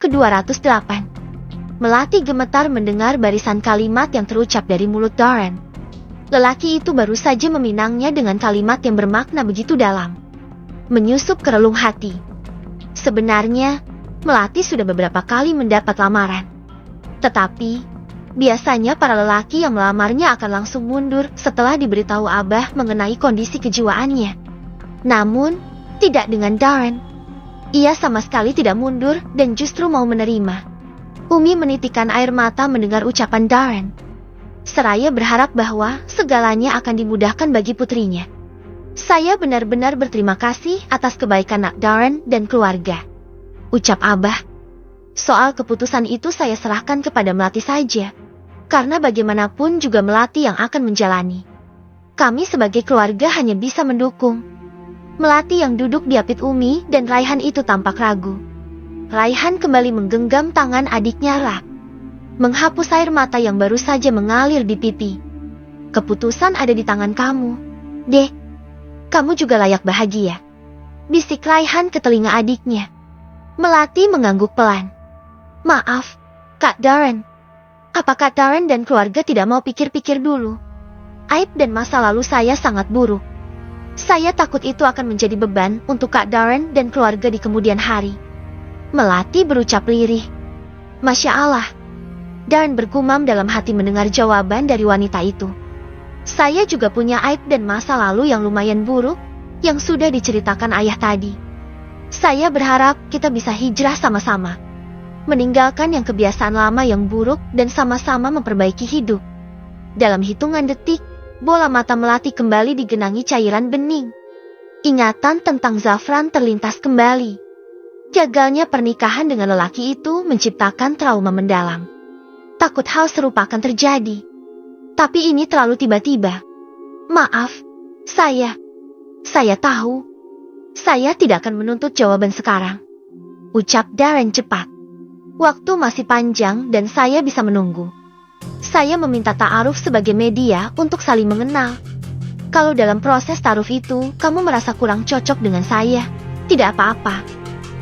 ke-208. Melati gemetar mendengar barisan kalimat yang terucap dari mulut Darren. Lelaki itu baru saja meminangnya dengan kalimat yang bermakna begitu dalam, menyusup ke relung hati. Sebenarnya, Melati sudah beberapa kali mendapat lamaran. Tetapi, biasanya para lelaki yang melamarnya akan langsung mundur setelah diberitahu Abah mengenai kondisi kejiwaannya. Namun, tidak dengan Darren. Ia sama sekali tidak mundur dan justru mau menerima. Umi menitikkan air mata mendengar ucapan Darren. Seraya berharap bahwa segalanya akan dimudahkan bagi putrinya. Saya benar-benar berterima kasih atas kebaikan Nak Darren dan keluarga, ucap Abah. Soal keputusan itu saya serahkan kepada Melati saja, karena bagaimanapun juga Melati yang akan menjalani. Kami sebagai keluarga hanya bisa mendukung. Melati yang duduk di apit Umi dan Raihan itu tampak ragu. Raihan kembali menggenggam tangan adiknya erat, menghapus air mata yang baru saja mengalir di pipi. Keputusan ada di tangan kamu, Dek. Kamu juga layak bahagia, bisik Raihan ke telinga adiknya. Melati mengangguk pelan. Maaf, Kak Darren. Apa Kak Darren dan keluarga tidak mau pikir-pikir dulu? Aib dan masa lalu saya sangat buruk. Saya takut itu akan menjadi beban untuk Kak Darren dan keluarga di kemudian hari. Melati berucap lirih. Masya Allah. Darren bergumam dalam hati mendengar jawaban dari wanita itu. Saya juga punya aib dan masa lalu yang lumayan buruk, yang sudah diceritakan ayah tadi. Saya berharap kita bisa hijrah sama-sama, meninggalkan yang kebiasaan lama yang buruk dan sama-sama memperbaiki hidup. Dalam hitungan detik, bola mata Melati kembali digenangi cairan bening. Ingatan tentang Zafran terlintas kembali. Gagalnya pernikahan dengan lelaki itu menciptakan trauma mendalam. Takut hal serupa akan terjadi. Tapi ini terlalu tiba-tiba. Maaf, saya tahu. Saya tidak akan menuntut jawaban sekarang, ucap Darren cepat. Waktu masih panjang dan saya bisa menunggu. Saya meminta ta'aruf sebagai media untuk saling mengenal. Kalau dalam proses ta'aruf itu kamu merasa kurang cocok dengan saya, tidak apa-apa.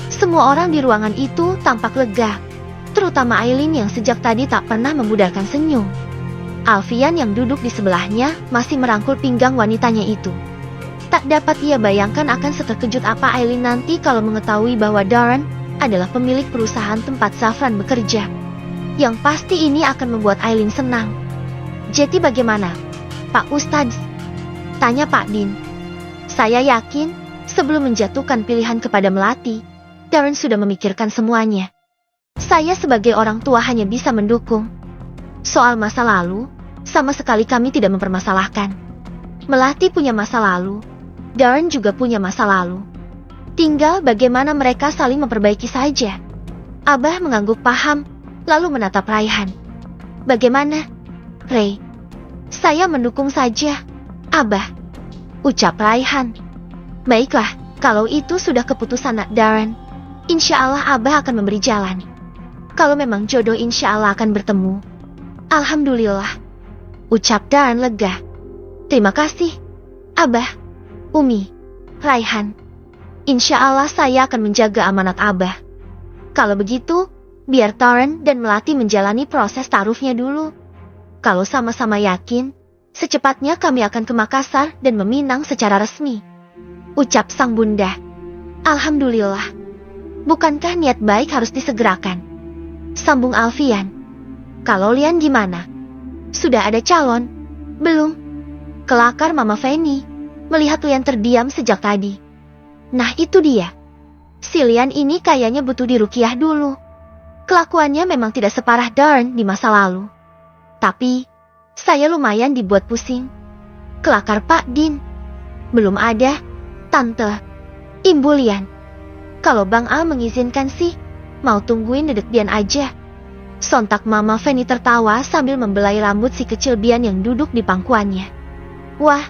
Semua orang di ruangan itu tampak lega, terutama Aileen yang sejak tadi tak pernah memudarkan senyum. Alfian yang duduk di sebelahnya masih merangkul pinggang wanitanya itu. Tak dapat ia bayangkan akan seterkejut apa Aileen nanti kalau mengetahui bahwa Darren adalah pemilik perusahaan tempat Zafran bekerja. Yang pasti ini akan membuat Aileen senang. Jadi bagaimana, Pak Ustadz? Tanya Pak Din. Saya yakin, sebelum menjatuhkan pilihan kepada Melati, Darren sudah memikirkan semuanya. Saya sebagai orang tua hanya bisa mendukung. Soal masa lalu, sama sekali kami tidak mempermasalahkan. Melati punya masa lalu, Darren juga punya masa lalu. Tinggal bagaimana mereka saling memperbaiki saja. Abah mengangguk paham, lalu menatap Raihan. Bagaimana, Ray? Saya mendukung saja, Abah, ucap Raihan. Baiklah, kalau itu sudah keputusan Nak Darren, insya Allah Abah akan memberi jalan. Kalau memang jodoh insya Allah akan bertemu. Alhamdulillah, ucap Darren lega. Terima kasih, Abah, Umi, Raihan. Insya Allah saya akan menjaga amanat Abah. Kalau begitu, biar Darren dan Melati menjalani proses ta'arufnya dulu. Kalau sama-sama yakin, secepatnya kami akan ke Makassar dan meminang secara resmi, ucap sang bunda. Alhamdulillah. Bukankah niat baik harus disegerakan? Sambung Alfian. Kalau Lian gimana? Sudah ada calon? Belum. Kelakar Mama Feni melihat Lian terdiam sejak tadi. Nah itu dia. Si Lian ini kayaknya butuh diruqyah dulu. Kelakuannya memang tidak separah Darren di masa lalu. Tapi, saya lumayan dibuat pusing. Kelakar Pak Din. Belum ada, Tante. Ibu Lian. Kalau Bang Al mengizinkan sih, mau tungguin dedek Bian aja. Sontak Mama Feni tertawa sambil membelai rambut si kecil Bian yang duduk di pangkuannya. Wah,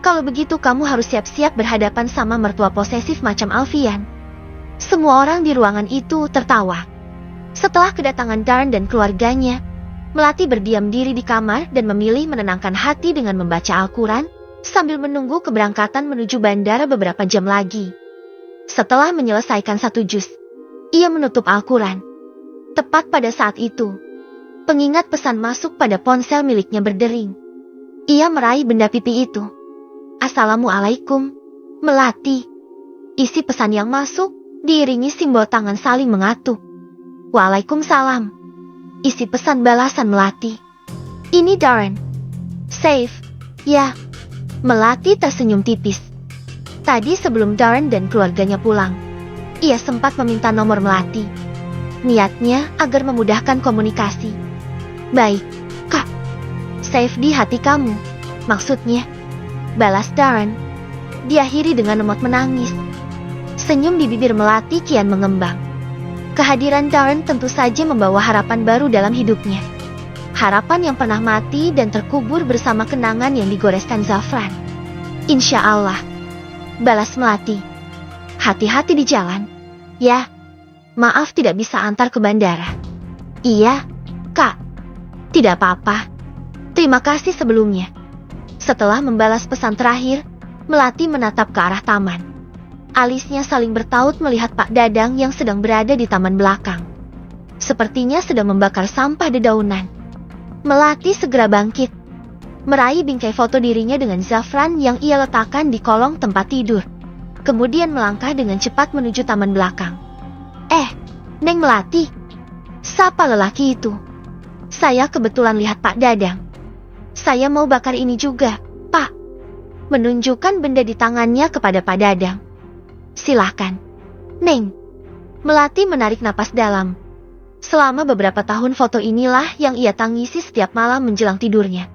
kalau begitu kamu harus siap-siap berhadapan sama mertua posesif macam Alfian. Semua orang di ruangan itu tertawa. Setelah kedatangan Darren dan keluarganya, Melati berdiam diri di kamar dan memilih menenangkan hati dengan membaca Al-Quran, sambil menunggu keberangkatan menuju bandara beberapa jam lagi. Setelah menyelesaikan 1 juz, ia menutup Al-Quran, Tepat pada saat itu, pengingat pesan masuk pada ponsel miliknya berdering. Ia meraih benda pipi itu. Assalamualaikum, Melati. Isi pesan yang masuk diiringi simbol tangan saling mengatuk. Waalaikumsalam. Isi pesan balasan Melati. Ini Darren. Safe. Ya. Melati tersenyum tipis. Tadi sebelum Darren dan keluarganya pulang, ia sempat meminta nomor Melati. Niatnya agar memudahkan komunikasi. Baik, Kak. Safe di hati kamu. Maksudnya. Balas Darren. Diakhiri dengan emot menangis. Senyum di bibir Melati kian mengembang. Kehadiran Darren tentu saja membawa harapan baru dalam hidupnya. Harapan yang pernah mati dan terkubur bersama kenangan yang digoreskan Zafran. Insya Allah. Balas Melati. Hati-hati di jalan. Ya. Maaf tidak bisa antar ke bandara. Iya, Kak. Tidak apa-apa. Terima kasih sebelumnya. Setelah membalas pesan terakhir, Melati menatap ke arah taman. Alisnya saling bertaut melihat Pak Dadang yang sedang berada di taman belakang. Sepertinya sedang membakar sampah dedaunan. Melati segera bangkit, meraih bingkai foto dirinya dengan Zafran yang ia letakkan di kolong tempat tidur. Kemudian melangkah dengan cepat menuju taman belakang. Neng Melati. Sapa lelaki itu. Saya kebetulan lihat Pak Dadang. Saya mau bakar ini juga, Pak. Menunjukkan benda di tangannya kepada Pak Dadang. Silahkan. Neng. Melati menarik napas dalam. Selama beberapa tahun foto inilah yang ia tangisi setiap malam menjelang tidurnya.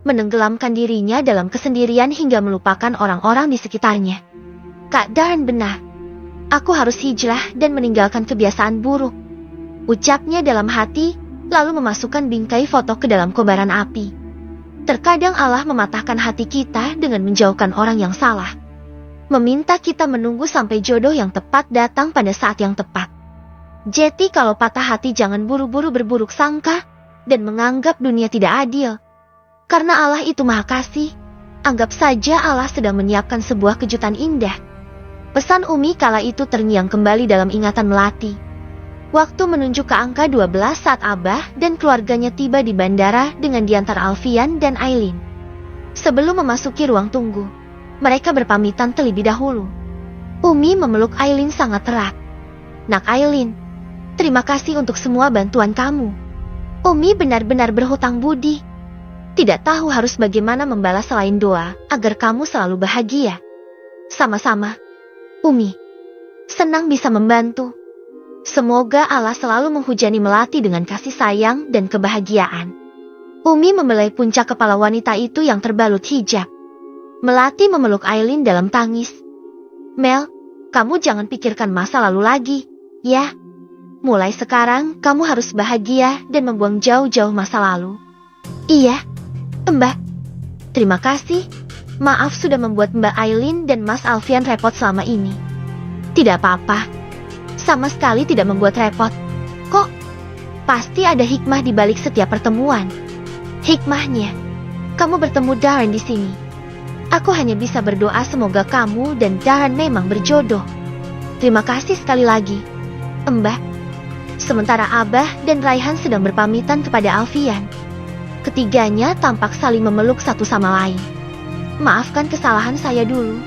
Menenggelamkan dirinya dalam kesendirian hingga melupakan orang-orang di sekitarnya. Kak Darren benar. Aku harus hijrah dan meninggalkan kebiasaan buruk. Ucapnya dalam hati, lalu memasukkan bingkai foto ke dalam kobaran api. Terkadang Allah mematahkan hati kita dengan menjauhkan orang yang salah. Meminta kita menunggu sampai jodoh yang tepat datang pada saat yang tepat. Jadi kalau patah hati jangan buru-buru berburuk sangka dan menganggap dunia tidak adil. Karena Allah itu Maha Kasih, anggap saja Allah sedang menyiapkan sebuah kejutan indah. Pesan Umi kala itu terngiang kembali dalam ingatan Melati. Waktu menunjuk ke angka 12 saat Abah dan keluarganya tiba di bandara dengan diantar Alfian dan Aileen. Sebelum memasuki ruang tunggu, mereka berpamitan terlebih dahulu. Umi memeluk Aileen sangat erat. Nak Aileen, terima kasih untuk semua bantuan kamu. Umi benar-benar berhutang budi. Tidak tahu harus bagaimana membalas selain doa agar kamu selalu bahagia. Sama-sama, Umi. Senang bisa membantu. Semoga Allah selalu menghujani Melati dengan kasih sayang dan kebahagiaan. Umi membelai puncak kepala wanita itu yang terbalut hijab. Melati memeluk Aileen dalam tangis. Mel, kamu jangan pikirkan masa lalu lagi, ya. Mulai sekarang kamu harus bahagia dan membuang jauh-jauh masa lalu. Iya, Mbak. Terima kasih. Maaf sudah membuat Mbak Aileen dan Mas Alfian repot selama ini. Tidak apa-apa. Sama sekali tidak membuat repot. Kok? Pasti ada hikmah di balik setiap pertemuan. Hikmahnya, kamu bertemu Darren di sini. Aku hanya bisa berdoa semoga kamu dan Darren memang berjodoh. Terima kasih sekali lagi, Mbak. Sementara Abah dan Raihan sedang berpamitan kepada Alfian. Ketiganya tampak saling memeluk satu sama lain. Maafkan kesalahan saya dulu,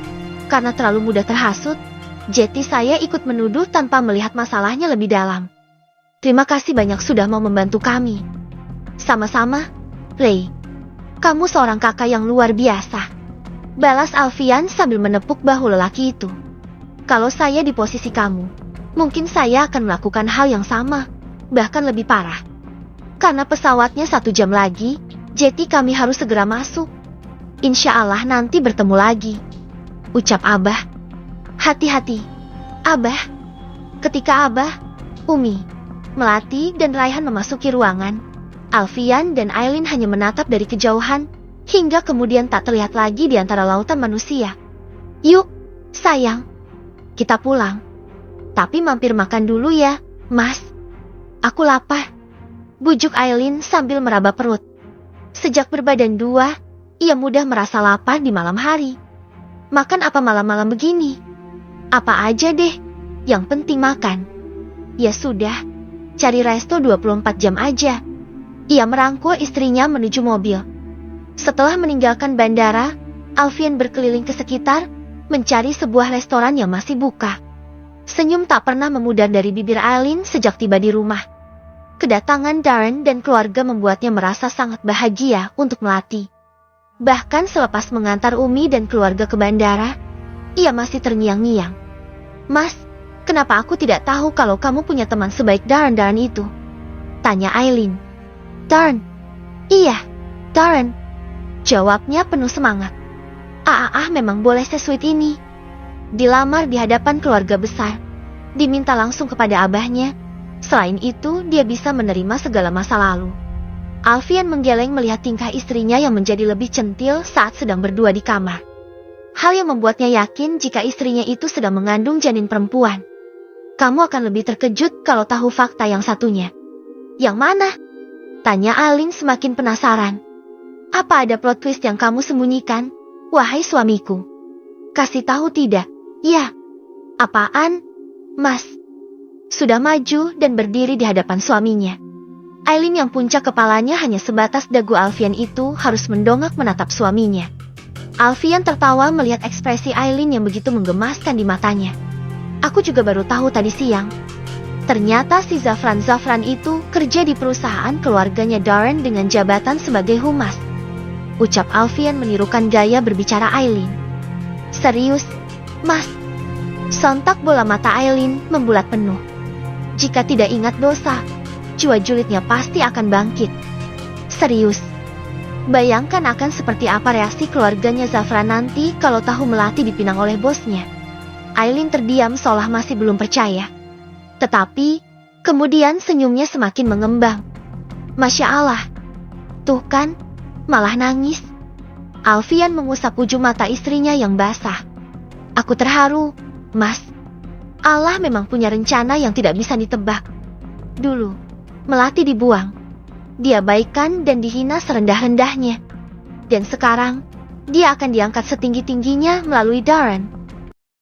karena terlalu mudah terhasut, jadi saya ikut menuduh tanpa melihat masalahnya lebih dalam. Terima kasih banyak sudah mau membantu kami. Sama-sama, Ray. Kamu seorang kakak yang luar biasa. Balas Alfian sambil menepuk bahu lelaki itu. Kalau saya di posisi kamu, mungkin saya akan melakukan hal yang sama, bahkan lebih parah. Karena pesawatnya 1 jam lagi, jadi kami harus segera masuk. Insya Allah nanti bertemu lagi. Ucap Abah. Hati-hati, Abah. Ketika Abah, Umi, Melati dan Raihan memasuki ruangan, Alfian dan Aileen hanya menatap dari kejauhan, hingga kemudian tak terlihat lagi di antara lautan manusia. Yuk, sayang. Kita pulang. Tapi mampir makan dulu ya, Mas. Aku lapar. Bujuk Aileen sambil meraba perut. Sejak berbadan 2, ia mudah merasa lapar di malam hari. Makan apa malam-malam begini? Apa aja deh, yang penting makan. Ya sudah, Cari resto 24 jam aja. Ia merangkul istrinya menuju mobil. Setelah meninggalkan bandara, Alfian berkeliling ke sekitar, mencari sebuah restoran yang masih buka. Senyum tak pernah memudar dari bibir Aileen sejak tiba di rumah. Kedatangan Darren dan keluarga membuatnya merasa sangat bahagia untuk Melati. Bahkan selepas mengantar Umi dan keluarga ke bandara, ia masih terngiang-ngiang. "Mas, kenapa aku tidak tahu kalau kamu punya teman sebaik Darren itu?" tanya Aileen. "Darren?" "Iya, Darren," jawabnya penuh semangat. Memang boleh se-sweet ini. Dilamar di hadapan keluarga besar, diminta langsung kepada abahnya. Selain itu, dia bisa menerima segala masa lalu. Alfian menggeleng melihat tingkah istrinya yang menjadi lebih centil saat sedang berdua di kamar. Hal yang membuatnya yakin jika istrinya itu sedang mengandung janin perempuan. "Kamu akan lebih terkejut kalau tahu fakta yang satunya." "Yang mana?" tanya Aileen semakin penasaran. "Apa ada plot twist yang kamu sembunyikan, wahai suamiku?" "Kasih tahu tidak?" "Ya." "Apaan, Mas?" Sudah maju dan berdiri di hadapan suaminya. Aileen yang puncak kepalanya hanya sebatas dagu Alfian itu harus mendongak menatap suaminya. Alfian tertawa melihat ekspresi Aileen yang begitu menggemaskan di matanya. "Aku juga baru tahu tadi siang. Ternyata si Zafran itu kerja di perusahaan keluarganya Darren dengan jabatan sebagai humas," ucap Alfian menirukan gaya berbicara Aileen. "Serius, Mas?" Sontak bola mata Aileen membulat penuh. Jika tidak ingat dosa, jiwa julidnya pasti akan bangkit. "Serius? Bayangkan akan seperti apa reaksi keluarganya Zafran nanti kalau tahu Melati dipinang oleh bosnya." Aileen terdiam seolah masih belum percaya. Tetapi, kemudian senyumnya semakin mengembang. "Masya Allah. Tuh kan, malah nangis." Alfian mengusap ujung mata istrinya yang basah. "Aku terharu, Mas. Allah memang punya rencana yang tidak bisa ditebak. Dulu, Melati dibuang, diabaikan dan dihina serendah-rendahnya. Dan sekarang, dia akan diangkat setinggi-tingginya melalui Darren."